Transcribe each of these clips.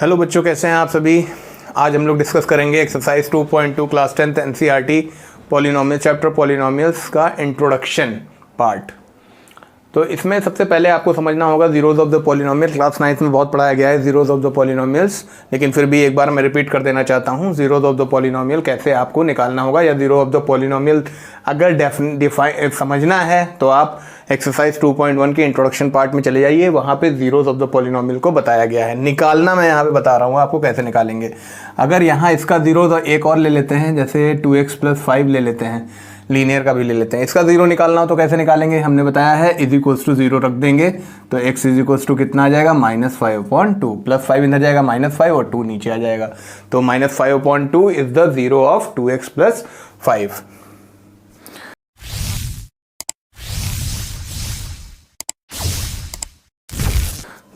Hello बच्चों, कैसे हैं आप सभी। आज हम लोग डिस्कस करेंगे exercise 2.2 class 10th NCERT polynomial chapter polynomials का इंट्रोडक्शन पार्ट। तो इसमें सबसे पहले आपको समझना होगा zeros of the polynomial. Class 9th में बहुत पढ़ाया गया है जीरोज ऑफ द पॉलिनोमियल्स, लेकिन फिर भी एक बार मैं रिपीट कर देना चाहता हूँ जीरोज ऑफ द पॉलिनोमियल कैसे आपको निकालना होगा, या जीरो ऑफ द पॉलिनोमियल अगर समझना है तो आप एक्सरसाइज 2.1 के इंट्रोडक्शन पार्ट में चले जाइए, वहाँ पे जीरोज ऑफ द पॉलिनोमियल को बताया गया है। निकालना मैं यहाँ पे बता रहा हूँ आपको कैसे निकालेंगे। अगर यहाँ इसका जीरो एक और ले लेते हैं, जैसे 2x + 5 ले लेते हैं, लीनियर का भी ले लेते हैं, इसका जीरो निकालना हो तो कैसे निकालेंगे, हमने बताया है =0 रख देंगे तो x = कितना आ जाएगा -5/2, +5 इधर जाएगा -5 और 2 नीचे आ जाएगा, तो -5/2 is the zero of 2x + 5।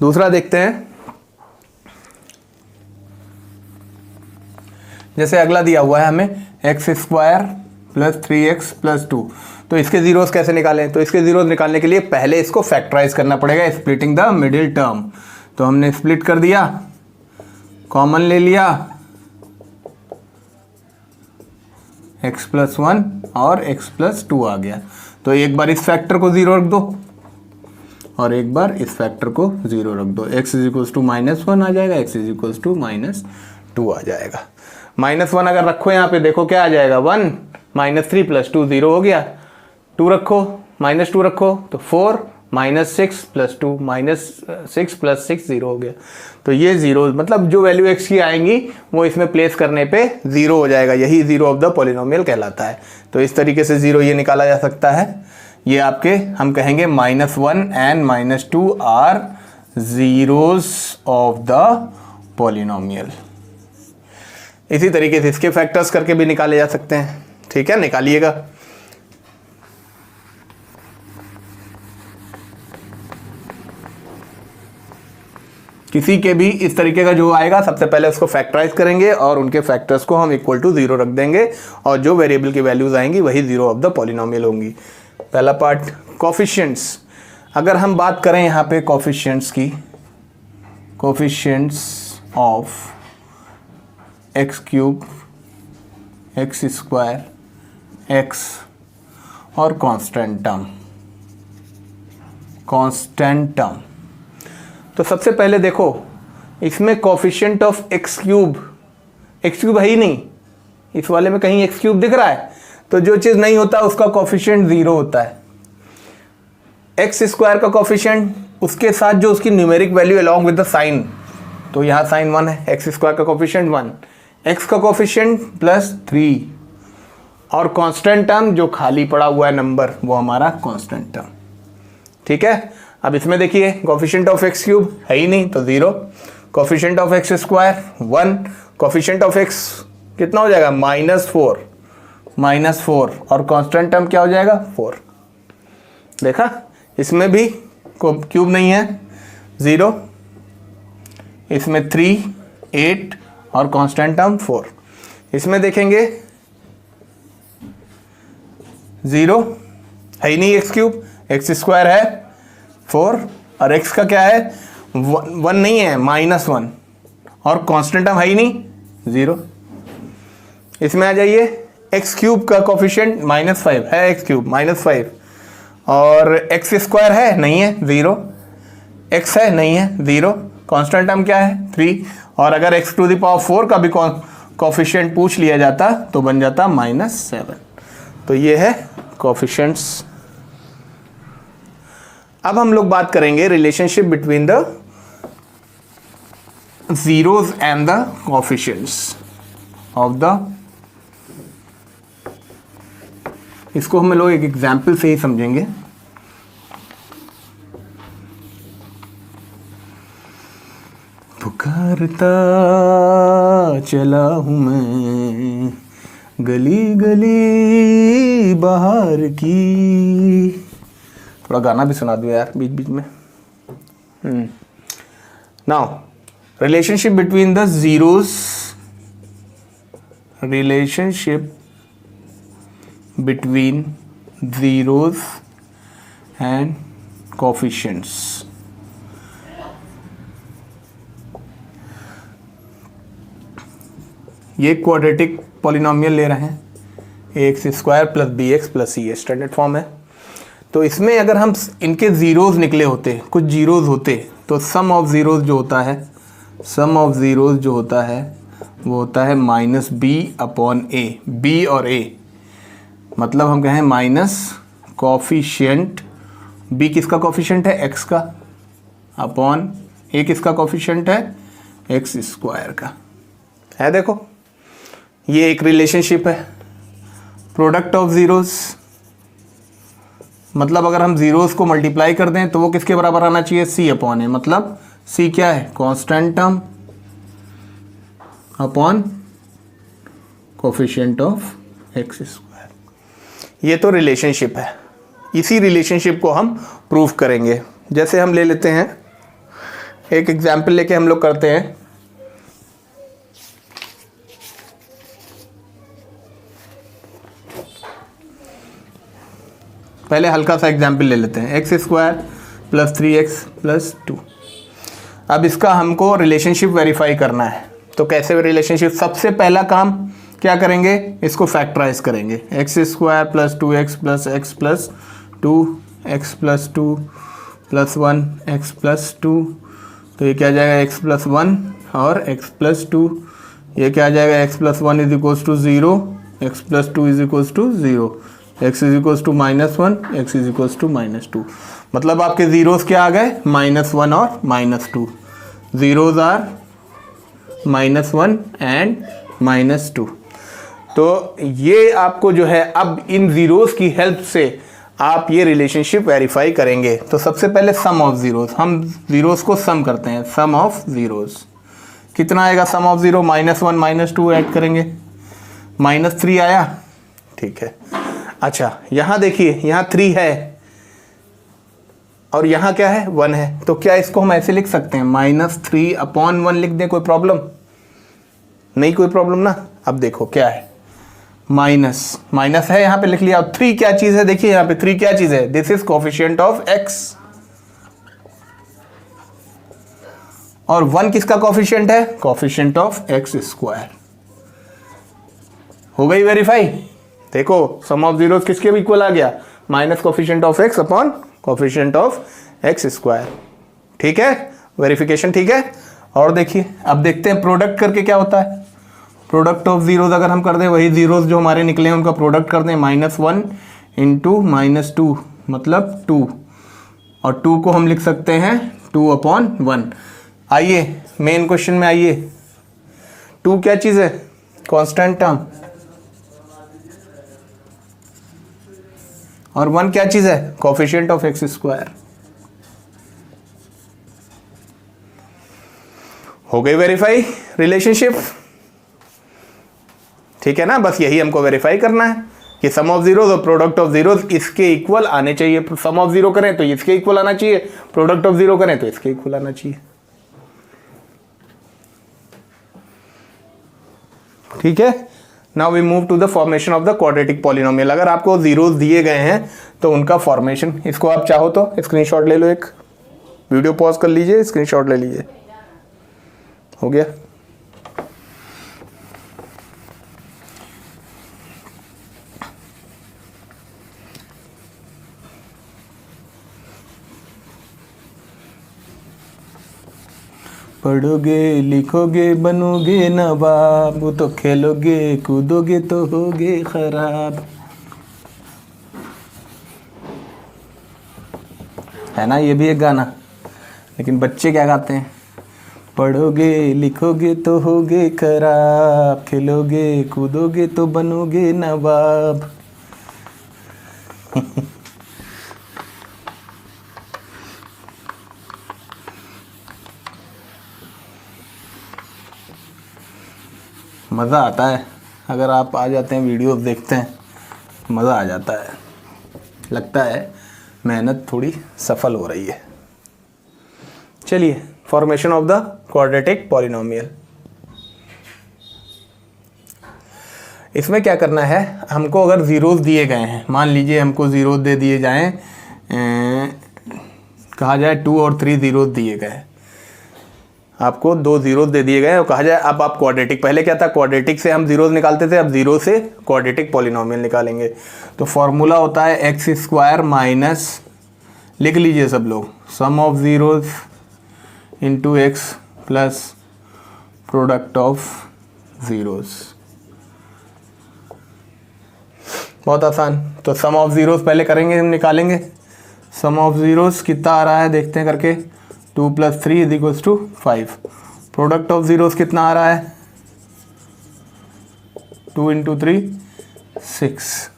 दूसरा देखते हैं, जैसे अगला दिया हुआ है हमें x² + 3x + 2, तो इसके जीरोस कैसे निकालें। तो इसके जीरोस निकालने के लिए पहले इसको फैक्टराइज करना पड़ेगा, स्प्लिटिंग द मिडिल टर्म। तो हमने स्प्लिट कर दिया, कॉमन ले लिया, x + 1 और x + 2 आ गया। तो एक बार इस फैक्टर को जीरो रख दो और एक बार इस फैक्टर को जीरो रख दो, x = -1 आ जाएगा, x = -2 आ जाएगा। -1 अगर रखो यहाँ पे, देखो क्या आ जाएगा 1, -3 + 2 0 हो गया, 2 रखो, -2 रखो तो 4, -6 + 2 -6 + 6 0 हो गया। तो ये जीरो मतलब जो वैल्यू x की आएंगी वो इसमें प्लेस करने पे जीरो हो जाएगा, यही जीरो ऑफ द पॉलिनोमियल कहलाता है। तो इस तरीके से जीरो ये निकाला जा सकता है। ये आपके हम कहेंगे -1 and -2 are zeros of the polynomial. इसी तरीके से इसके फैक्टर्स करके भी निकाले जा सकते हैं। ठीक है, निकालिएगा। किसी के भी इस तरीके का जो आएगा, सबसे पहले उसको फैक्टराइज करेंगे और उनके फैक्टर्स को हम =0 रख देंगे और जो वेरिएबल की वैल्यूज आएंगी वही जीरो ऑफ द पॉलिनोमियल होंगी। पहला पार्ट कोफिशिएंट्स। अगर हम बात करें यहाँ पे कोफिशिएंट्स की, coefficients of x3, x², x और कांस्टेंट टर्म। तो सबसे पहले देखो, इसमें कोफिशिएंट ऑफ x³ है ही नहीं, इस वाले में कहीं x³ दिख रहा है, तो जो चीज़ नहीं होता उसका कोफिशिएंट 0 होता है। x² का कोफिशिएंट, उसके साथ जो उसकी numeric value along with the sign, तो यहाँ साइन 1 है, x² का कोफिशिएंट 1, x का कोफिशिएंट +3 और कांस्टेंट टर्म जो खाली पड़ा हुआ है नंबर, वो हमारा कांस्टेंट टर्म। ठीक है, अब इसमें देखिए कोफिशिएंट ऑफ x³ है ही नहीं तो 0, coefficient of x² 1, coefficient of x कितना हो जाएगा -4 और कांस्टेंट टर्म क्या हो जाएगा 4। देखा, इसमें भी क्यूब नहीं है 0, इसमें 3, 8 और कांस्टेंट टर्म 4। इसमें देखेंगे 0 है ही नहीं, x³ x² है 4 और x का क्या है 1 नहीं है -1 और कांस्टेंट टर्म है ही नहीं 0। इसमें आ जाइए, x³ का कोफिशिएंट -5 है, x³ -5 और x² है नहीं है 0, x है नहीं है 0, कांस्टेंट टर्म क्या है 3, और अगर x⁴ का भी कोफिशिएंट पूछ लिया जाता तो बन जाता -7। तो ये है कोफिशिएंट्स। अब हम लोग बात करेंगे relationship between the zeros and the coefficients of the, इसको हम लोग एक एग्जाम्पल से ही समझेंगे। पुकारता चला हूं मैं गली गली बाहर की, थोड़ा गाना भी सुना दो यार बीच बीच में। Now relationship between the zeros, रिलेशनशिप between zeros and coefficients। ये क्वाड्रेटिक पॉलिनोमियल ले रहे हैं, ax square plus B X plus C, standard form है। तो इसमें अगर हम इनके ज़ीरोज़ निकले होते, कुछ ज़ीरोज़ होते, तो सम ऑफ ज़ीरोज़ जो होता है, सम ऑफ ज़ीरोज़ जो होता है वो होता है माइनस बी अपॉन ए। बी और ए मतलब हम कहें माइनस कॉफिशिएंट, बी किसका कॉफिशिएंट है, एक्स का, अपॉन ए किसका कॉफिशिएंट है, एक्स स्क्वायर का है। देखो ये एक रिलेशनशिप है। प्रोडक्ट ऑफ ज़ीरोज़ मतलब अगर हम ज़ीरोज़ को मल्टीप्लाई कर दें तो वो किसके बराबर आना चाहिए, सी अपॉन ए। मतलब सी क्या है, constant term upon coefficient of x square. ये तो रिलेशनशिप है। इसी रिलेशनशिप को हम प्रूव करेंगे। जैसे हम ले लेते हैं एक एग्जाम्पल लेके हम लोग करते हैं। पहले हल्का सा एग्जाम्पल ले लेते हैं, x square plus 3x plus 2। अब इसका हमको रिलेशनशिप वेरीफाई करना है। तो कैसे रिलेशनशिप, सबसे पहला काम क्या करेंगे, इसको फैक्टराइज करेंगे। X square plus 2x plus x plus 2, x plus 2 plus 1 x plus 2, तो ये क्या आ जाएगा एक्स प्लस 1 और एक्स प्लस 2। ये क्या आ जाएगा x plus 1 is equals to 0, x plus 2 is equals to 0, x is equals to -1, x is equals to -2। मतलब आपके ज़ीरोज़ क्या आ गए, -1 और -2। Zeros are -1 and -2। तो ये आपको जो है अब इन ज़ीरोज़ की हेल्प से आप ये रिलेशनशिप वेरीफाई करेंगे। तो सबसे पहले सम ऑफ ज़ीरोज़, हम ज़ीरोज़ को सम करते हैं। सम ऑफ ज़ीरोज़ कितना आएगा, सम ऑफ ज़ीरो -1 -2 ऐड करेंगे, -3 आया, ठीक है। अच्छा यहाँ देखिए, यहाँ 3 है और यहाँ क्या है, 1 है। तो क्या इसको हम ऐसे लिख सकते हैं, -3 अपॉन 1 लिख दें, कोई प्रॉब्लम नहीं, कोई प्रॉब्लम ना। अब देखो क्या है, माइनस माइनस है, यहाँ पे लिख लिया। अब 3 क्या चीज़ है, देखिए यहाँ पे 3 क्या चीज़ है, this is coefficient of x, और 1 किसका कोफिशिएंट है, कोफिशिएंट ऑफ एक्स स्क्वायर। हो गई वेरीफाई। देखो सम ऑफ जीरोस किसके इक्वल आ गया, minus coefficient of x upon coefficient of x square. ठीक है, वेरिफिकेशन ठीक है। और देखिए अब देखते हैं प्रोडक्ट करके क्या होता है। प्रोडक्ट ऑफ जीरोस अगर हम कर दें, वही जीरोस जो हमारे निकले हैं उनका प्रोडक्ट कर दें, -1 इंटू -2 मतलब 2, और 2 को हम लिख सकते हैं 2/1। आइए मेन क्वेश्चन में आइए, 2 क्या चीज़ है, कांस्टेंट टर्म, और 1 क्या चीज़ है, कोफिशिएंट ऑफ एक्स स्क्वायर। हो गई वेरीफाई रिलेशनशिप, ठीक है ना। बस यही हमको वेरीफाई करना है कि सम ऑफ जीरोस और प्रोडक्ट ऑफ जीरोस इसके इक्वल आने चाहिए। सम ऑफ जीरो करें तो इसके इक्वल आना चाहिए, प्रोडक्ट ऑफ जीरो करें तो इसके इक्वल आना चाहिए। ठीक है, now we move to the formation of the quadratic polynomial. अगर आपको जीरोस दिए गए हैं तो उनका फॉर्मेशन, इसको आप चाहो तो स्क्रीनशॉट ले लो, एक वीडियो पॉज कर लीजिए, स्क्रीनशॉट ले लीजिए। हो गया, पढ़ोगे लिखोगे बनोगे नवाब, तो खेलोगे कूदोगे तो होगे खराब, है ना। ये भी एक गाना, लेकिन बच्चे क्या गाते हैं, पढ़ोगे लिखोगे तो होगे खराब, खेलोगे कूदोगे तो बनोगे नवाब। मज़ा आता है अगर आप आ जाते हैं, वीडियोस देखते हैं, मज़ा आ जाता है, लगता है मेहनत थोड़ी सफल हो रही है। चलिए, formation of the quadratic polynomial. इसमें क्या करना है, हमको अगर ज़ीरोज़ दिए गए हैं, मान लीजिए हमको ज़ीरोज़ दे दिए जाएं, कहा जाए 2 और 3 ज़ीरोज़ दिए गए। आपको 2 जीरोस दे दिए गए हैं और कहा जाए अब आप क्वाड्रेटिक, पहले क्या था क्वाड्रेटिक से हम जीरोस निकालते थे, अब जीरो से क्वाड्रेटिक पॉलिनोमियल निकालेंगे। तो फॉर्मूला होता है एक्स स्क्वायर माइनस, लिख लीजिए सब लोग, sum of zeros into X plus product of zeros. बहुत आसान। तो सम ऑफ जीरोस पहले करेंगे, हम निकालेंगे। सम ऑफ जीरोस कितना आ रहा है देखते हैं करके, 2 + 3 = 5। प्रोडक्ट ऑफ जीरोस कितना आ रहा है, 2 × 3 6।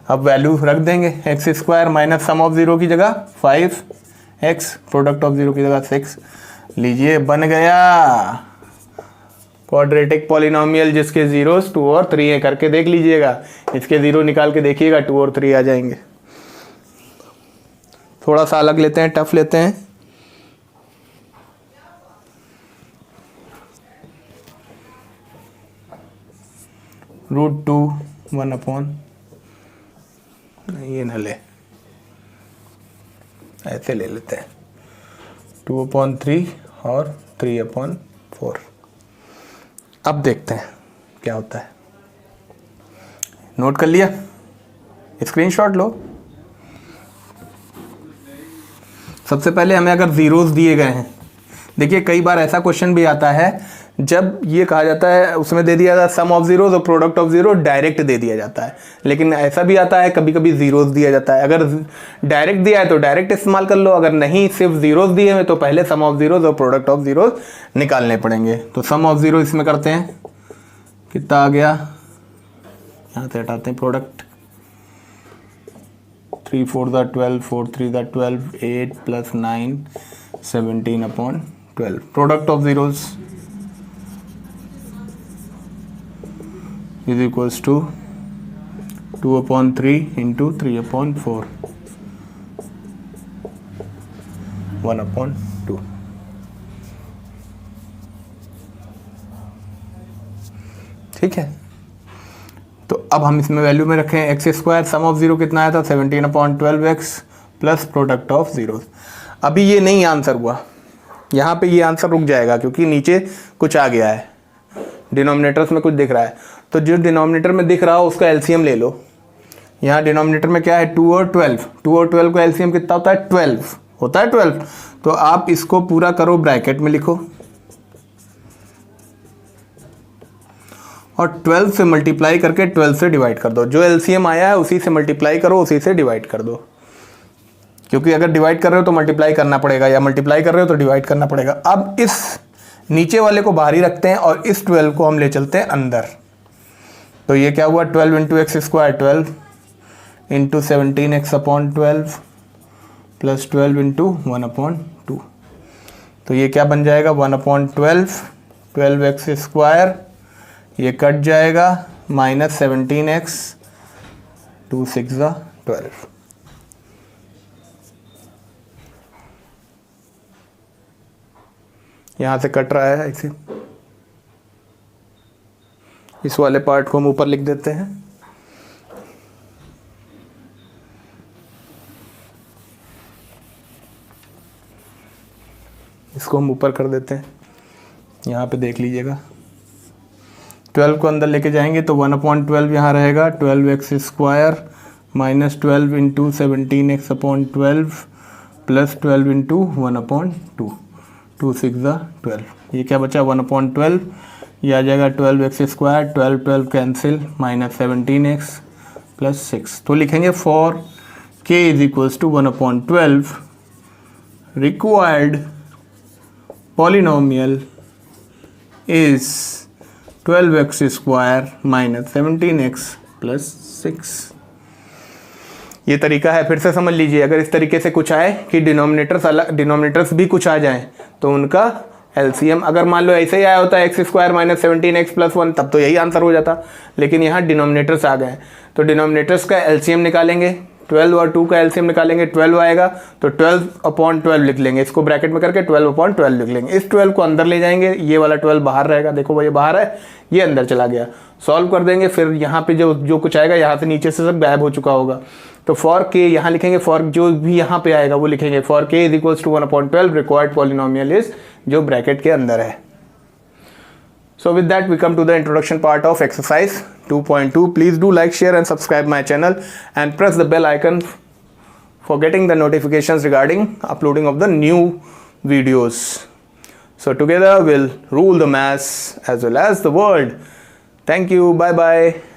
अब वैल्यू रख देंगे, x square minus sum of zero की जगह 5x, प्रोडक्ट ऑफ जीरो की जगह 6। लीजिए बन गया क्वाड्रेटिक पॉलिनोमियल जिसके जीरोस 2 और 3 है। करके देख लीजिएगा, इसके जीरो निकाल के देखिएगा 2 और 3 आ जाएंगे। थोड़ा सा अलग लेते हैं, टफ लेते हैं। √2 1/, ये न ले, ऐसे ले लेते हैं, 2/3 और 3/4। अब देखते हैं क्या होता है। नोट कर लिया, स्क्रीनशॉट लो। सबसे पहले हमें अगर जीरोस दिए गए हैं, देखिए कई बार ऐसा क्वेश्चन भी आता है जब ये कहा जाता है, उसमें दे दिया जाता है सम ऑफ जीरोस और प्रोडक्ट ऑफ जीरो डायरेक्ट दे दिया जाता है। लेकिन ऐसा भी आता है कभी कभी जीरोस दिया जाता है। अगर डायरेक्ट दिया है तो डायरेक्ट इस्तेमाल कर लो, अगर नहीं सिर्फ जीरोस दिए हैं तो पहले सम ऑफ जीरोस और प्रोडक्ट ऑफ जीरोस निकालने पड़ेंगे। तो सम ऑफ जीरो इसमें करते हैं, कितना आ गया, यहाँ से हटाते हैं product, 3 × 4 = 12, 4 × 3 = 12, 8 + 9 17/12। Product of zeros is equals to 2/3 × 3/4 1/2। ठीक है, तो अब हम इसमें वैल्यू में रखें x square, sum of zero कितना आया था 17/12x plus product of zero. अभी ये नहीं आंसर हुआ, यहाँ पे ये आंसर रुक जाएगा क्योंकि नीचे कुछ आ गया है, डिनोमिनेटर्स में कुछ दिख रहा है। तो जो डिनोमिनेटर में दिख रहा हो उसका एलसीएम ले लो। यहाँ डिनोमिनेटर में क्या है 2 और 12, 2 और 12 का एलसीएम कितना होता है 12 होता है 12। तो आप इसको पूरा करो, ब्रैकेट में लिखो और 12 से मल्टीप्लाई करके 12 से डिवाइड कर दो। जो एलसीएम आया है उसी से मल्टीप्लाई करो, उसी से डिवाइड कर दो, क्योंकि अगर डिवाइड कर रहे हो तो मल्टीप्लाई करना पड़ेगा या मल्टीप्लाई कर रहे हो तो डिवाइड करना पड़ेगा। अब इस नीचे वाले को बाहर ही रखते हैं और इस 12 को हम ले चलते हैं अंदर। तो ये क्या हुआ 12 × x स्क्वायर 12 × 17x/12 प्लस 12 × 1/2। तो ये क्या बन जाएगा 1/12, 12x स्क्वायर, ये कट जाएगा माइनस 17x, 2 × 6 = 12। यहाँ से कट रहा है ऐसे, इस वाले पार्ट को हम ऊपर लिख देते हैं। इसको हम ऊपर कर देते हैं, यहाँ पे देख लीजिएगा 12 को अंदर लेके जाएंगे तो 1/12 यहाँ रहेगा, 12x square minus 12 × 17x/12 plus 12 × 1/2, 2 × 6 = 12। ये क्या बचा 1/12, ये आ जाएगा 12x square, 12 cancel, minus 17x plus 6। तो लिखेंगे for k = 1/12 required polynomial is 12x square minus 17x plus 6। ये तरीका है, फिर से समझ लीजिए। अगर इस तरीके से कुछ आए कि डिनोमिनेटर्स भी कुछ आ जाएं तो उनका एलसीएम, अगर मान लो ऐसे ही आया होता है x square minus 17x plus 1, तब तो यही आंसर हो जाता। लेकिन यहाँ डिनोमिनेटर्स आ गए तो डिनोमिनेटर्स का एलसीएम निकालेंगे 12 और 2 का एलसीएम निकालेंगे, 12 आएगा, तो 12/12 लिख लेंगे, इसको ब्रैकेट में करके 12/12 लिख लेंगे। इस 12 को अंदर ले जाएंगे, ये वाला 12 बाहर रहेगा, देखो भाई ये बाहर है, ये अंदर चला गया। सॉल्व कर देंगे, फिर यहाँ पे जो कुछ आएगा यहाँ से नीचे से सब गायब हो चुका होगा। तो फॉर के यहाँ लिखेंगे, फॉर जो भी यहाँ पे आएगा वो लिखेंगे, for k is equals to 1/12 required polynomial is, जो ब्रैकेट के अंदर है। So with that we come to the introduction part of exercise 2.2. Please do like, share and subscribe my channel and press the bell icon for getting the notifications regarding uploading of the new videos. So together we'll rule the maths as well as the world. Thank you. Bye bye.